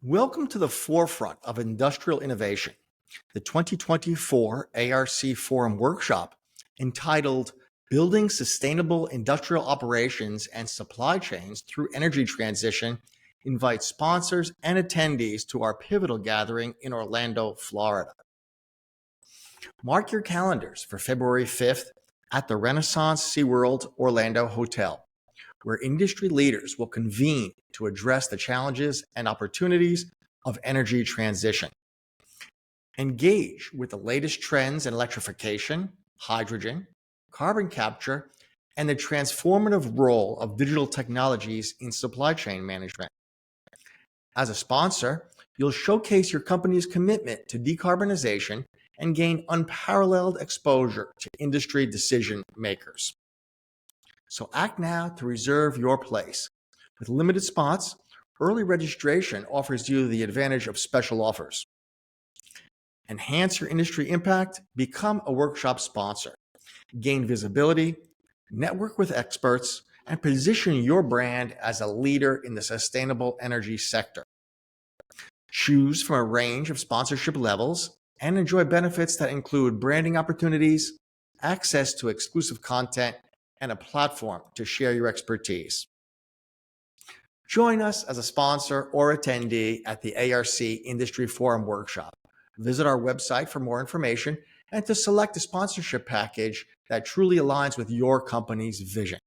Welcome to the forefront of industrial innovation, the 2024 ARC Forum workshop entitled Building Sustainable Industrial Operations and Supply Chains Through Energy Transition invites sponsors and attendees to our pivotal gathering in Orlando, Florida. Mark your calendars for February 5th at the Renaissance SeaWorld Orlando Hotel, where industry leaders will convene to address the challenges and opportunities of energy transition. Engage with the latest trends in electrification, hydrogen, carbon capture, and the transformative role of digital technologies in supply chain management. As a sponsor, you'll showcase your company's commitment to decarbonization and gain unparalleled exposure to industry decision makers. So act now to reserve your place. With limited spots, early registration offers you the advantage of special offers. Enhance your industry impact, become a workshop sponsor. Gain visibility, network with experts, and position your brand as a leader in the sustainable energy sector. Choose from a range of sponsorship levels and enjoy benefits that include branding opportunities, access to exclusive content, and a platform to share your expertise. Join us as a sponsor or attendee at the ARC Industry Forum Workshop. Visit our website for more information and to select a sponsorship package that truly aligns with your company's vision.